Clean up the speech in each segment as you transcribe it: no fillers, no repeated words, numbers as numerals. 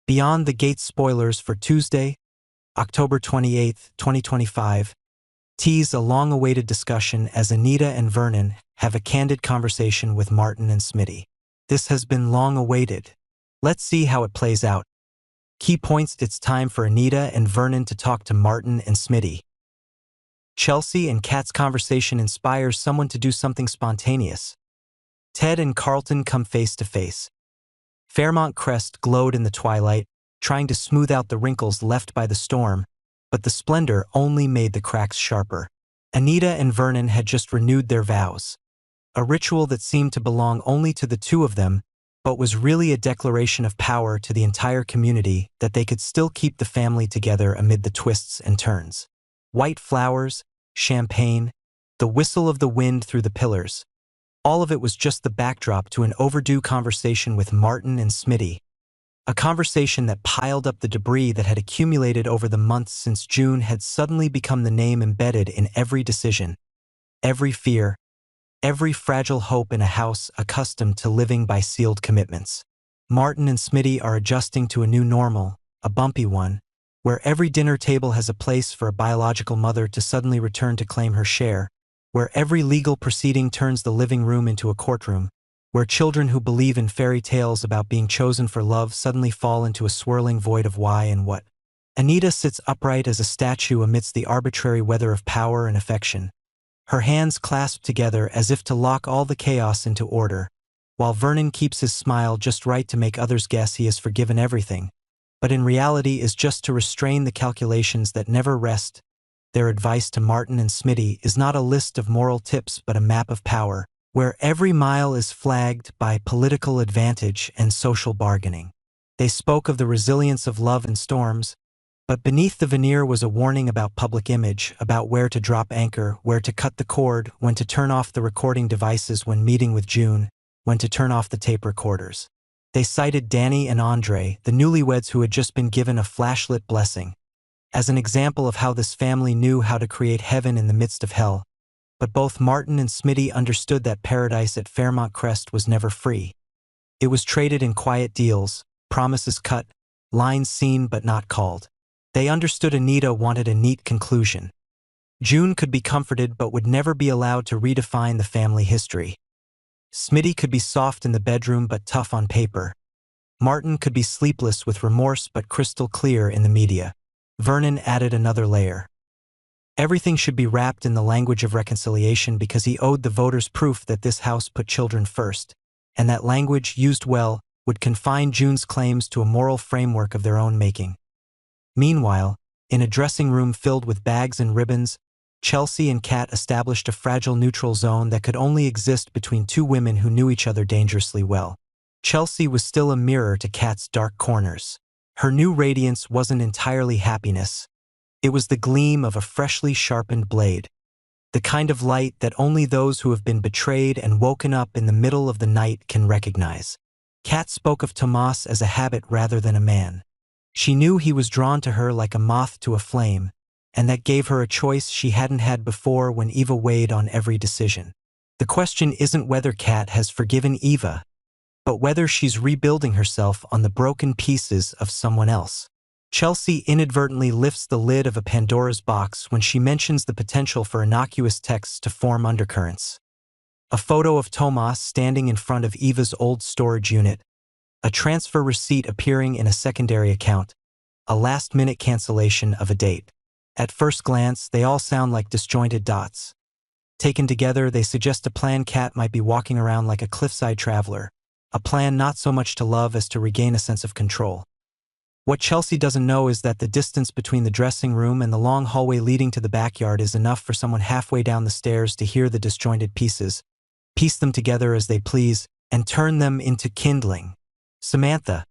Beyond the Gates spoilers for Tuesday, October 28, 2025, tease a long-awaited discussion as Anita and Vernon have a candid conversation with Martin and Smitty. This has been long awaited. Let's see how it plays out. Key points: it's time for Anita and Vernon to talk to Martin and Smitty. Chelsea and Kat's conversation inspires someone to do something spontaneous. Ted and Carlton come face to face. Fairmont Crest glowed in the twilight, trying to smooth out the wrinkles left by the storm, but the splendor only made the cracks sharper. Anita and Vernon had just renewed their vows. A ritual that seemed to belong only to the two of them, but was really a declaration of power to the entire community that they could still keep the family together amid the twists and turns. White flowers, champagne, the whistle of the wind through the pillars. All of it was just the backdrop to an overdue conversation with Martin and Smitty. A conversation that piled up the debris that had accumulated over the months since June had suddenly become the name embedded in every decision, every fear, every fragile hope in a house accustomed to living by sealed commitments. Martin and Smitty are adjusting to a new normal, a bumpy one, where every dinner table has a place for a biological mother to suddenly return to claim her share, where every legal proceeding turns the living room into a courtroom, where children who believe in fairy tales about being chosen for love suddenly fall into a swirling void of why and what. Anita sits upright as a statue amidst the arbitrary weather of power and affection, her hands clasped together as if to lock all the chaos into order, while Vernon keeps his smile just right to make others guess he has forgiven everything, but in reality is just to restrain the calculations that never rest. Their advice to Martin and Smitty is not a list of moral tips but a map of power, where every mile is flagged by political advantage and social bargaining. They spoke of the resilience of love in storms, but beneath the veneer was a warning about public image, about where to drop anchor, where to cut the cord, when to turn off the recording devices when meeting with June, when to turn off the tape recorders. They cited Danny and Andre, the newlyweds who had just been given a flashlit blessing, as an example of how this family knew how to create heaven in the midst of hell. But both Martin and Smitty understood that paradise at Fairmont Crest was never free. It was traded in quiet deals, promises cut, lines seen but not called. They understood Anita wanted a neat conclusion. June could be comforted but would never be allowed to redefine the family history. Smitty could be soft in the bedroom but tough on paper. Martin could be sleepless with remorse but crystal clear in the media. Vernon added another layer. Everything should be wrapped in the language of reconciliation because he owed the voters proof that this house put children first, and that language, used well, would confine June's claims to a moral framework of their own making. Meanwhile, in a dressing room filled with bags and ribbons, Chelsea and Kat established a fragile neutral zone that could only exist between two women who knew each other dangerously well. Chelsea was still a mirror to Kat's dark corners. Her new radiance wasn't entirely happiness. It was the gleam of a freshly sharpened blade, the kind of light that only those who have been betrayed and woken up in the middle of the night can recognize. Kat spoke of Tomas as a habit rather than a man. She knew he was drawn to her like a moth to a flame, and that gave her a choice she hadn't had before when Eva weighed on every decision. The question isn't whether Kat has forgiven Eva, but whether she's rebuilding herself on the broken pieces of someone else. Chelsea inadvertently lifts the lid of a Pandora's box when she mentions the potential for innocuous texts to form undercurrents. A photo of Tomas standing in front of Eva's old storage unit, a transfer receipt appearing in a secondary account, a last-minute cancellation of a date. At first glance, they all sound like disjointed dots. Taken together, they suggest a plan Kat might be walking around like a cliffside traveler, a plan not so much to love as to regain a sense of control. What Chelsea doesn't know is that the distance between the dressing room and the long hallway leading to the backyard is enough for someone halfway down the stairs to hear the disjointed pieces, piece them together as they please, and turn them into kindling. Samantha,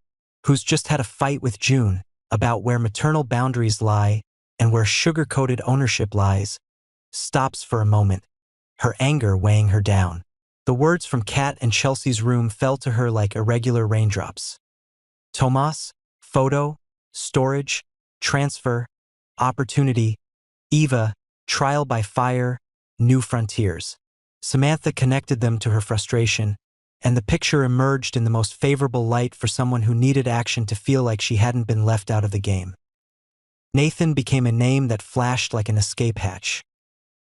who's just had a fight with June about where maternal boundaries lie and where sugar-coated ownership lies, stops for a moment, her anger weighing her down. The words from Kat and Chelsea's room fell to her like irregular raindrops. Tomas, photo, storage, transfer, opportunity, Eva, trial by fire, new frontiers. Samantha connected them to her frustration, and the picture emerged in the most favorable light for someone who needed action to feel like she hadn't been left out of the game. Nathan became a name that flashed like an escape hatch.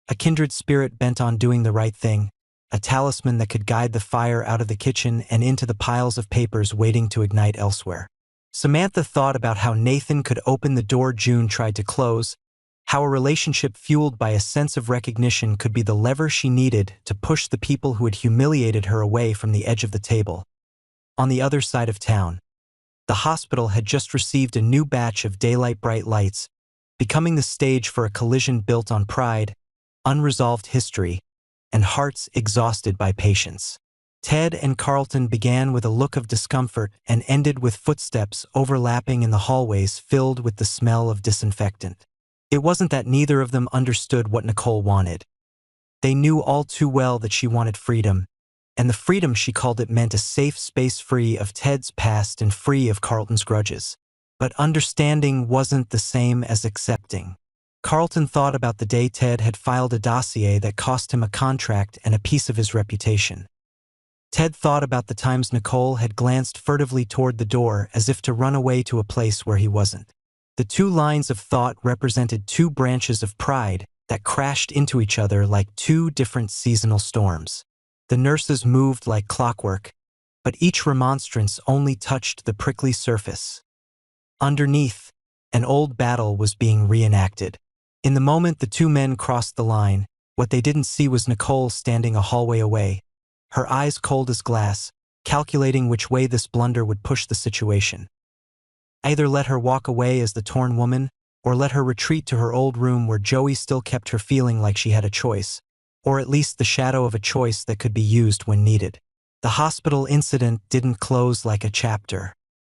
A kindred spirit bent on doing the right thing, a talisman that could guide the fire out of the kitchen and into the piles of papers waiting to ignite elsewhere. Samantha thought about how Nathan could open the door June tried to close, how a relationship fueled by a sense of recognition could be the lever she needed to push the people who had humiliated her away from the edge of the table. On the other side of town, the hospital had just received a new batch of daylight bright lights, becoming the stage for a collision built on pride, unresolved history, and hearts exhausted by patience. Ted and Carlton began with a look of discomfort and ended with footsteps overlapping in the hallways filled with the smell of disinfectant. It wasn't that neither of them understood what Nicole wanted. They knew all too well that she wanted freedom, and the freedom she called it meant a safe space free of Ted's past and free of Carlton's grudges. But understanding wasn't the same as accepting. Carlton thought about the day Ted had filed a dossier that cost him a contract and a piece of his reputation. Ted thought about the times Nicole had glanced furtively toward the door as if to run away to a place where he wasn't. The two lines of thought represented two branches of pride that crashed into each other like two different seasonal storms. The nurses moved like clockwork, but each remonstrance only touched the prickly surface. Underneath, an old battle was being reenacted. In the moment the two men crossed the line, what they didn't see was Nicole standing a hallway away, her eyes cold as glass, calculating which way this blunder would push the situation. Either let her walk away as the torn woman, or let her retreat to her old room where Joey still kept her feeling like she had a choice, or at least the shadow of a choice that could be used when needed. The hospital incident didn't close like a chapter.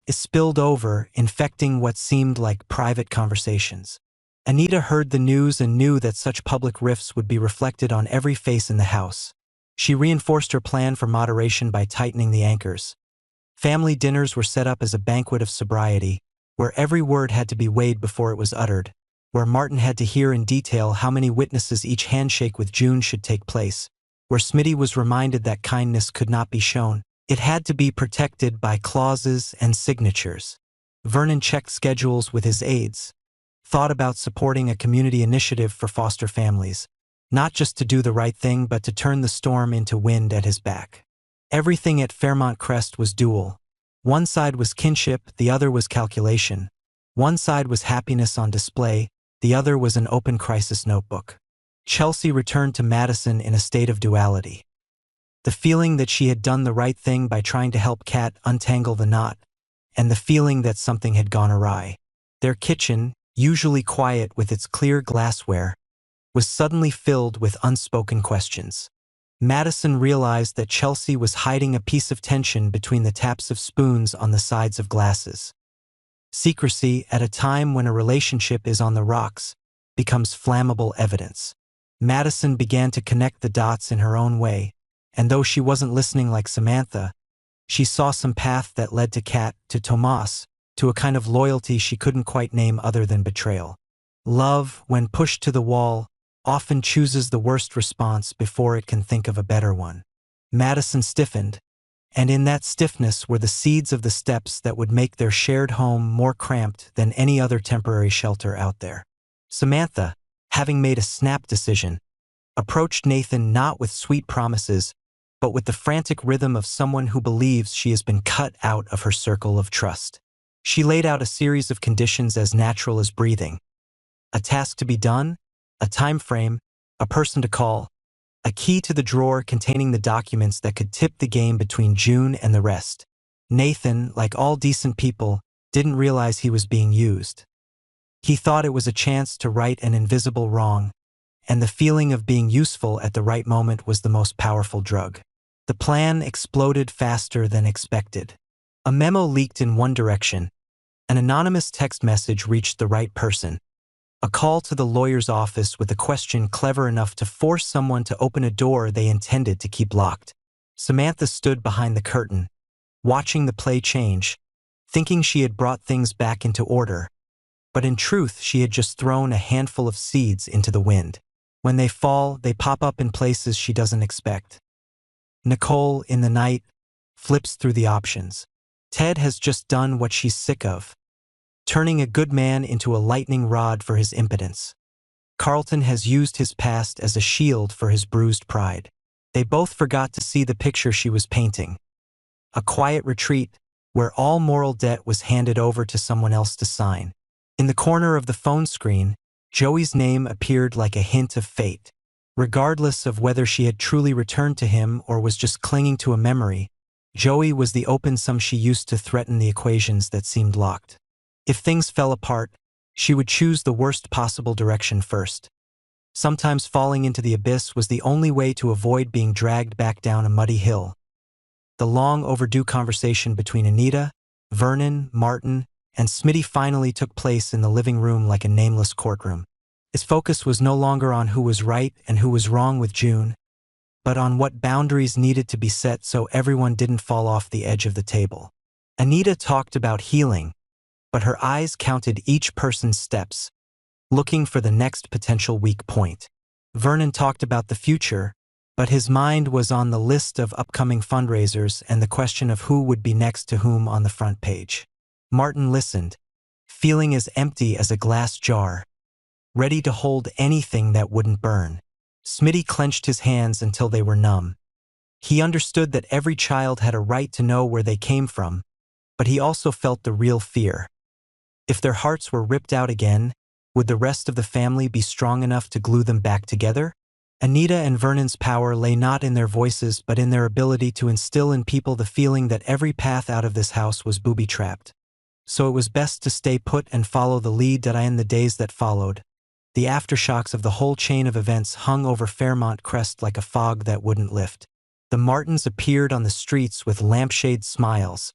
It spilled over, infecting what seemed like private conversations. Anita heard the news and knew that such public rifts would be reflected on every face in the house. She reinforced her plan for moderation by tightening the anchors. Family dinners were set up as a banquet of sobriety, where every word had to be weighed before it was uttered, where Martin had to hear in detail how many witnesses each handshake with June should take place, where Smitty was reminded that kindness could not be shown. It had to be protected by clauses and signatures. Vernon checked schedules with his aides, thought about supporting a community initiative for foster families, not just to do the right thing but to turn the storm into wind at his back. Everything at Fairmont Crest was dual. One side was kinship, the other was calculation. One side was happiness on display, the other was an open crisis notebook. Chelsea returned to Madison in a state of duality. The feeling that she had done the right thing by trying to help Kat untangle the knot, and the feeling that something had gone awry. Their kitchen, usually quiet with its clear glassware, was suddenly filled with unspoken questions. Madison realized that Chelsea was hiding a piece of tension between the taps of spoons on the sides of glasses. Secrecy, at a time when a relationship is on the rocks, becomes flammable evidence. Madison began to connect the dots in her own way, and though she wasn't listening like Samantha, she saw some path that led to Kat, to Tomas, to a kind of loyalty she couldn't quite name other than betrayal. Love, when pushed to the wall, often chooses the worst response before it can think of a better one. Madison stiffened, and in that stiffness were the seeds of the steps that would make their shared home more cramped than any other temporary shelter out there. Samantha, having made a snap decision, approached Nathan not with sweet promises, but with the frantic rhythm of someone who believes she has been cut out of her circle of trust. She laid out a series of conditions as natural as breathing. A task to be done, a time frame, a person to call, a key to the drawer containing the documents that could tip the game between June and the rest. Nathan, like all decent people, didn't realize he was being used. He thought it was a chance to right an invisible wrong, and the feeling of being useful at the right moment was the most powerful drug. The plan exploded faster than expected. A memo leaked in one direction. An anonymous text message reached the right person. A call to the lawyer's office with a question clever enough to force someone to open a door they intended to keep locked. Samantha stood behind the curtain, watching the play change, thinking she had brought things back into order. But in truth, she had just thrown a handful of seeds into the wind. When they fall, they pop up in places she doesn't expect. Nicole, in the night, flips through the options. Ted has just done what she's sick of, turning a good man into a lightning rod for his impotence. Carlton has used his past as a shield for his bruised pride. They both forgot to see the picture she was painting. A quiet retreat where all moral debt was handed over to someone else to sign. In the corner of the phone screen, Joey's name appeared like a hint of fate. Regardless of whether she had truly returned to him or was just clinging to a memory, Joey was the open sum she used to threaten the equations that seemed locked. If things fell apart, she would choose the worst possible direction first. Sometimes falling into the abyss was the only way to avoid being dragged back down a muddy hill. The long overdue conversation between Anita, Vernon, Martin, and Smitty finally took place in the living room like a nameless courtroom. Its focus was no longer on who was right and who was wrong with June, but on what boundaries needed to be set so everyone didn't fall off the edge of the table. Anita talked about healing, but her eyes counted each person's steps, looking for the next potential weak point. Vernon talked about the future, but his mind was on the list of upcoming fundraisers and the question of who would be next to whom on the front page. Martin listened, feeling as empty as a glass jar, ready to hold anything that wouldn't burn. Smitty clenched his hands until they were numb. He understood that every child had a right to know where they came from, but he also felt the real fear. If their hearts were ripped out again, would the rest of the family be strong enough to glue them back together? Anita and Vernon's power lay not in their voices but in their ability to instill in people the feeling that every path out of this house was booby-trapped. So it was best to stay put and follow the lead that in the days that followed. The aftershocks of the whole chain of events hung over Fairmont Crest like a fog that wouldn't lift. The Martins appeared on the streets with lampshade smiles,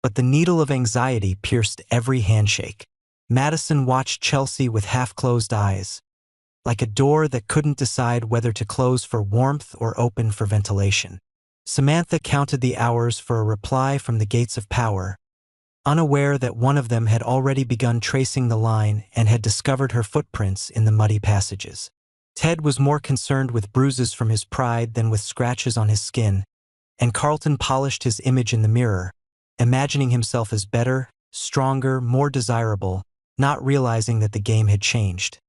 but the needle of anxiety pierced every handshake. Madison watched Chelsea with half-closed eyes, like a door that couldn't decide whether to close for warmth or open for ventilation. Samantha counted the hours for a reply from the gates of power, unaware that one of them had already begun tracing the line and had discovered her footprints in the muddy passages. Ted was more concerned with bruises from his pride than with scratches on his skin, and Carlton polished his image in the mirror, imagining himself as better, stronger, more desirable, not realizing that the game had changed.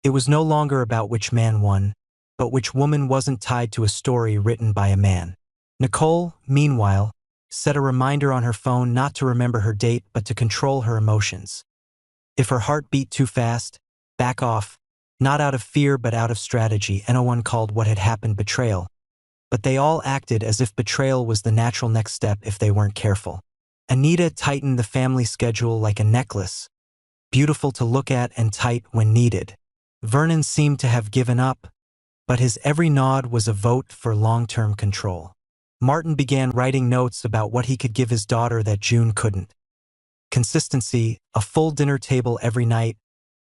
It was no longer about which man won, but which woman wasn't tied to a story written by a man. Nicole, meanwhile, set a reminder on her phone not to remember her date but to control her emotions. If her heart beat too fast, back off, not out of fear but out of strategy. No one called what had happened betrayal, but they all acted as if betrayal was the natural next step if they weren't careful. Anita tightened the family schedule like a necklace, beautiful to look at and tight when needed. Vernon seemed to have given up, but his every nod was a vote for long-term control. Martin began writing notes about what he could give his daughter that June couldn't. Consistency, a full dinner table every night,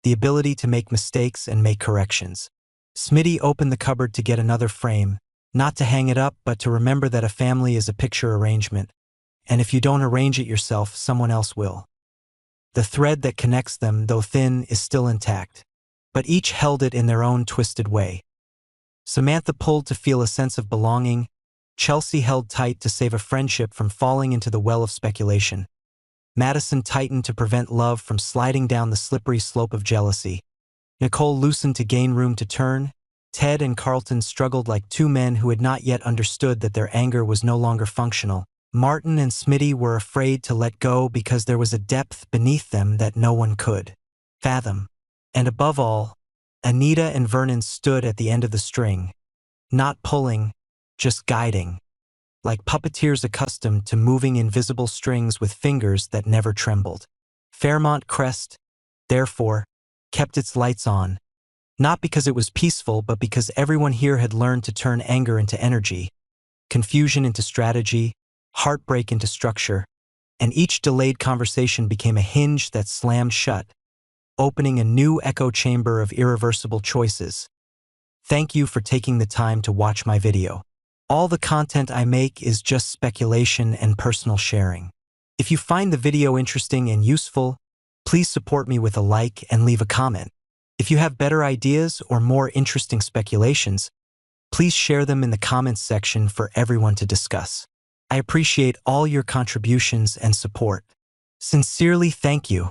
the ability to make mistakes and make corrections. Smitty opened the cupboard to get another frame, not to hang it up but to remember that a family is a picture arrangement, and if you don't arrange it yourself, someone else will. The thread that connects them, though thin, is still intact, but each held it in their own twisted way. Samantha pulled to feel a sense of belonging. Chelsea held tight to save a friendship from falling into the well of speculation. Madison tightened to prevent love from sliding down the slippery slope of jealousy. Nicole loosened to gain room to turn. Ted and Carlton struggled like two men who had not yet understood that their anger was no longer functional. Martin and Smitty were afraid to let go because there was a depth beneath them that no one could fathom. And above all, Anita and Vernon stood at the end of the string, not pulling, just guiding, like puppeteers accustomed to moving invisible strings with fingers that never trembled. Fairmont Crest, therefore, kept its lights on, not because it was peaceful but because everyone here had learned to turn anger into energy, confusion into strategy, heartbreak into structure, and each delayed conversation became a hinge that slammed shut, opening a new echo chamber of irreversible choices. Thank you for taking the time to watch my video. All the content I make is just speculation and personal sharing. If you find the video interesting and useful, please support me with a like and leave a comment. If you have better ideas or more interesting speculations, please share them in the comments section for everyone to discuss. I appreciate all your contributions and support. Sincerely, thank you.